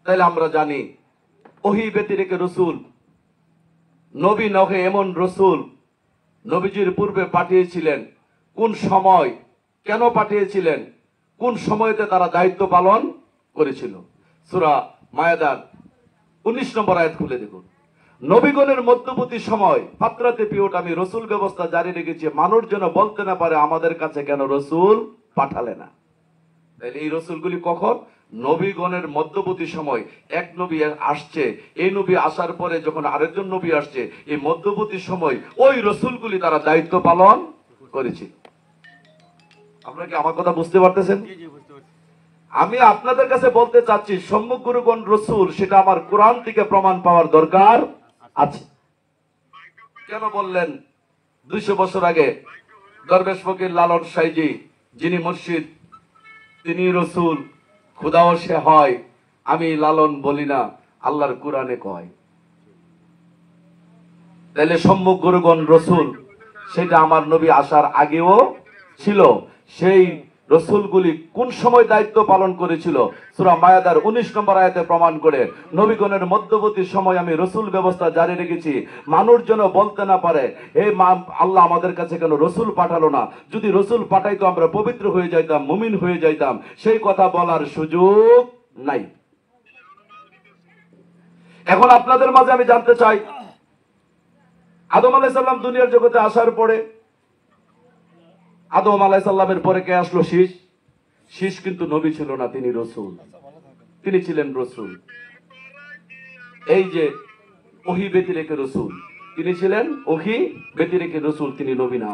তাহলে আমরা জানি ওহী ব্যতিরেকে রসুল নবী নহে এমন রসুল নবীজির পূর্বে পাঠিয়েছিলেন। কোন সময়, কেন পাঠিয়েছিলেন, কোন সময়তে তারা দায়িত্ব পালন করেছিল? সূরা মায়েদার 19 নম্বর আয়াত খুলে দেখুন। নবীগণের মধ্যবর্তী সময় ফাত্রাতে পিওট আমি রসুল ব্যবস্থা জারি রেখেছি, মানুষ যেন বলতে না পারে আমাদের কাছে কেন রসুল পাঠালে না। তাহলে এই রসুলগুলি কখন? নবীগণের মধ্যবর্তী সময়। এক নবী আসছে, এই নবী আসার পরে যখন আরেকজন নবী আসছে, এই মধ্যবর্তী সময় ওই রসুলগুলি তারা দায়িত্ব পালন করেছিল। আপনারা কি আমার কথা বুঝতে পারতেছেন? আমি আপনাদের কাছে বলতে চাচ্ছি, সম্মুখ গুরুগণ রসুল, সেটা আমার কোরআন থেকে প্রমাণ পাওয়ার দরকার আছে। কেন বললেন 200 বছর আগে দরবেশ ফকির লালন সাইজি, যিনি মুর্শিদ, তিনি রসুল, খুদাও সে হয়, আমি লালন বলি না, আল্লাহর কোরআনে কয়। তাহলে সম্মুখ গুরুগণ রসুল, সেটা আমার নবী আসার আগেও ছিল। সেই রসুলগুলি কোন সময় দায়িত্ব পালন করেছিল? সূরা মায়েদার 19 নম্বর আয়াতে প্রমাণ করে, নবীগণের মধ্যবর্তী সময় আমি রসুল ব্যবস্থা জারি রেখেছি, মানুষ যেন বলতে না পারে হে মা, আল্লাহ আমাদের কাছে কেন রসুল পাঠালো না। যদি রসুল পাঠাইতো আমরা পবিত্র হয়ে যাইতাম, মুমিন হয়ে যাইতাম, সেই কথা বলার সুযোগ নাই। এখন আপনাদের মাঝে আমি জানতে চাই, আদম আলাইহিস সালাম দুনিয়ার জগতে আসার পরে, আদম আলাইহিস সালামের পরে কে আসলো? শীষ। শীষ কিন্তু নবী ছিল না, তিনি রসুল, তিনি ছিলেন রসুল। এই যে ওহী ব্যতিরেকে রসুল, তিনি ছিলেন ওহী ব্যতিরেকে রসুল, তিনি নবী না।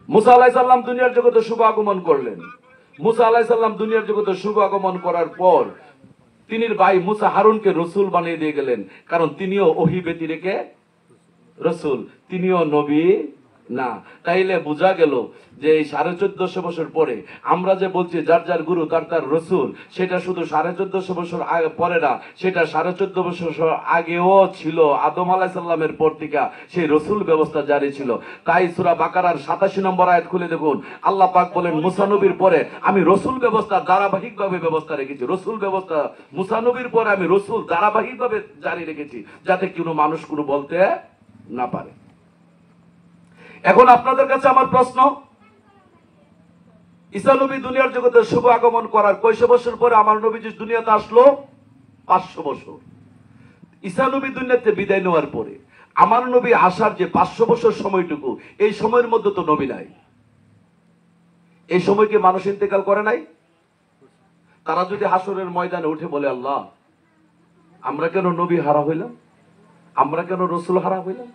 মুসা আলাইহিস সালাম দুনিয়ার জগতে শুভ আগমন করলেন। মুসা আলাইহিস সালাম দুনিয়ার জগতে শুভ আগমন করার পর তিনি ভাই মুসা হারুনকে রসুল বানিয়ে দিয়ে গেলেন, কারণ তিনিও ওহী ব্যতিরেকে রসুল, তিনিও নবী না। তাইলে বোঝা গেল যে এই 1450 বছর পরে আমরা যে বলছি যার যার গুরু তার তার রসুল, সেটা শুধু 1450 বছর পরে না, সেটা 1450 বছর আগেও ছিল। আদম আলাইহিস সালামের পর থেকে সেই রসুল ব্যবস্থা জারি ছিল। তাই সূরা বাকারার 87 নম্বর আয়াত খুলে দেখুন, আল্লাহ পাক বলেন মুসা নবীর পরে আমি রসুল ব্যবস্থা ধারাবাহিকভাবে ব্যবস্থা রেখেছি। রসুল ব্যবস্থা মুসা নবীর পরে আমি রসুল ধারাবাহিকভাবে জারি রেখেছি, যাতে কোনো মানুষ কোনো বলতে না পারে। এখন আপনাদের কাছে আমার প্রশ্ন, ঈসা নবী দুনিয়ার জগতে শুভ আগমন করার কয়শো বছর পরে আমার নবীজি দুনিয়াতে আসলো? 500 বছর। ঈসা নবী দুনিয়াতে বিদায় নেওয়ার পরে আমার নবী আসার যে 500 বছর সময়টুকু, এই সময়ের মধ্যে তো নবী নাই। এই সময়কে মানুষ ইন্তেকাল করে নাই? তারা যদি হাসরের ময়দানে উঠে বলে, আল্লাহ আমরা কেন নবী হারা হইলাম, আমরা কেন রসুল হারা হইলাম,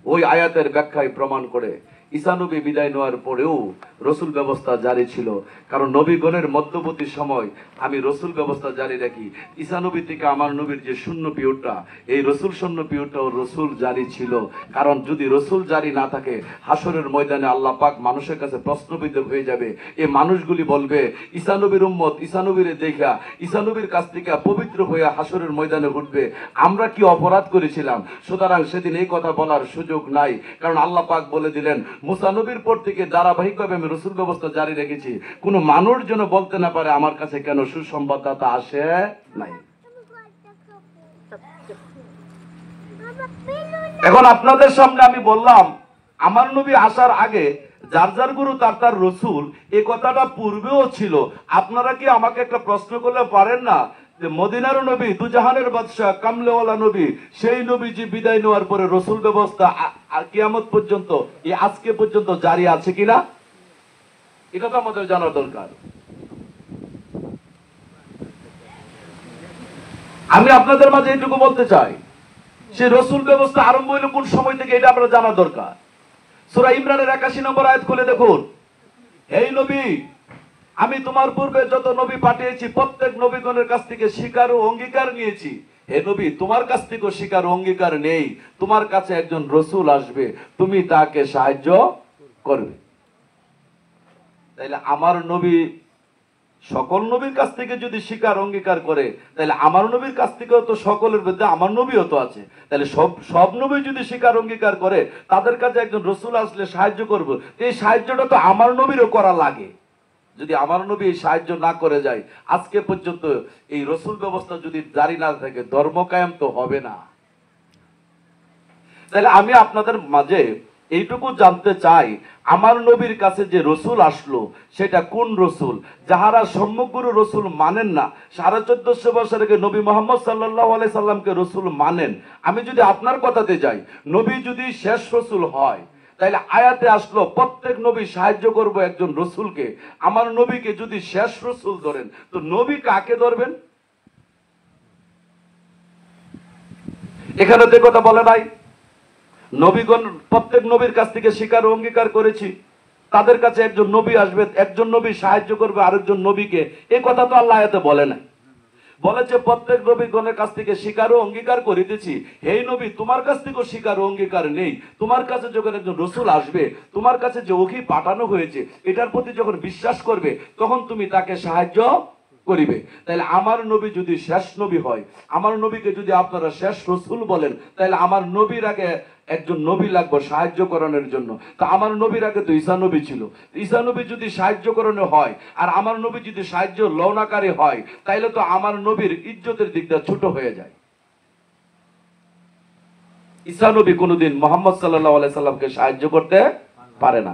ওই আয়াতের ব্যাখ্যায় প্রমাণ করে ঈসা নবী বিদায় নেওয়ার পরেও রসুল ব্যবস্থা জারি ছিল। কারণ নবীগণের মধ্যবর্তী সময় আমি রসুল ব্যবস্থা জারি রাখি। ঈসা নবী থেকে আমার নবীর যে শূন্য পিরিয়ডটা, এই রসুল শূন্য পিরিয়ডটাও রসুল জারি ছিল। কারণ যদি রসুল জারি না থাকে, হাসরের ময়দানে আল্লাহ পাক মানুষের কাছে প্রশ্নবিদ্ধ হয়ে যাবে। এই মানুষগুলি বলবে ঈসা নবীর উম্মত ঈসা নবীরে দেখা ঈসা নবীর কাছ থেকে পবিত্র হয়ে হাসরের ময়দানে উঠবে, আমরা কি অপরাধ করেছিলাম? সুতরাং সেদিন এই কথা বলার সুযোগ নাই। কারণ আল্লাহ পাক বলে দিলেন মুসা নবীর পর থেকে ধারাবাহিকভাবে আমি রসুল ব্যবস্থা জারি রেখেছি, কোনো মানুষ যেন বলতে না পারে আমার কাছে কেন সুসংবাদদাতা আসে নাই। এখন আপনাদের সামনে আমি বললাম আমার নবী আসার আগে যার যার গুরু তার তার রসুল, এই কথাটা পূর্বেও ছিল। আপনারা কি আমাকে একটা প্রশ্ন করলে পারেন না যে মদিনার নবী, দুজাহানের বাদশাহ, কামলেওয়ালা নবী, সেই নবীজি বিদায় নেওয়ার পরে রসুল ব্যবস্থা কিয়ামত পর্যন্ত, এই আজকে পর্যন্ত জারি আছে কিনা? এটা তো আমাদের জানার দরকার। আমি আপনাদের মাঝে এইটুকু বলতে চাই, সে রসুল ব্যবস্থা আরম্ভ হইল কোন সময় থেকে, এটা আমরা জানা দরকার। সূরা ইমরানের 81 নম্বর আয়াত খুলে দেখুন, হে নবী আমি তোমার পূর্বে যত নবী পাঠিয়েছি প্রত্যেক নবীগণের কাছ থেকে স্বীকার ও অঙ্গীকার নিয়েছি। হে নবী তোমার কাছ থেকে স্বীকার ও অঙ্গীকার নেই, তোমার কাছে একজন রসুল আসবে, তুমি তাকে সাহায্য করবে। তাইলে আমার নবী সকল নবীর কাছ থেকে যদি স্বীকার অঙ্গীকার করে, তাহলে আমার নবীর কাছ থেকেও তো সকলের মধ্যে আমার নবীও তো আছে। তাহলে সব নবী যদি স্বীকার অঙ্গীকার করে, তাদের কাছে একজন রসুল আসলে সাহায্য করবো, এই সাহায্যটা তো আমার নবীরও করা লাগে। যদি আমার নবী এই সাহায্য না করে যায়, আজকে পর্যন্ত এই রসুল ব্যবস্থা যদি জারি না থাকে, ধর্ম কায়েম তো হবে না। তাহলে আমি আপনাদের মাঝে এইটুকু জানতে চাই, আমার নবীর কাছে যে রসুল আসলো সেটা কোন রসুল? যাহারা সম্যকগুরু রসুল মানেন না, 1450 বছর আগে নবী মোহাম্মদ সাল্লাল্লাহু আলাইহি সাল্লামকে রসুল মানেন। আমি যদি আপনার কথাতে যাই, নবী যদি শেষ রসুল হয়, তাইলে আয়াতে আসলো প্রত্যেক নবী সাহায্য করবো একজন রসুলকে। আমার নবীকে যদি শেষ রসুল ধরেন, তো নবী কাকে ধরবেন? এখানে যে কথা বলে নাই, নবীগণ প্রত্যেক নবীর কাছ থেকে স্বীকার ও অঙ্গীকার করেছি, তাদের কাছে একজন নবী আসবে, একজন নবী সাহায্য করবে আরেকজন নবীকে, এই কথা তো আল্লাহ আয়াতে বলে নাই। বলেছে প্রত্যেক নবীগণের কাছ থেকে স্বীকার ও অঙ্গীকার করিতেছি। হে নবী, তোমার কাছ থেকেও স্বীকার ও অঙ্গীকার নেই। তোমার কাছে যখন একজন রসুল আসবে, তোমার কাছে যে ওহী পাঠানো হয়েছে এটার প্রতি যখন বিশ্বাস করবে, তখন তুমি তাকে সাহায্য করিবে। তাহলে আমার নবী যদি শেষ নবী হয়, আমার নবীকে যদি আপনারা শেষ রসুল বলেন, তাহলে আমার নবীর আগে একজন নবী লাগবে সাহায্য করানোর জন্য। তা আমার নবীর আগে তো ঈসা নবী ছিল। ঈসা নবী যদি সাহায্য করানো হয়, আর আমার নবী যদি সাহায্য লওনাকারী হয়, তাইলে তো আমার নবীর ইজ্জতের দিকটা ছোট হয়ে যায়। ঈসা নবী কোনোদিন মুহাম্মদ সাল্লাল্লাহু আলাইহি সাল্লামকে সাহায্য করতে পারে না।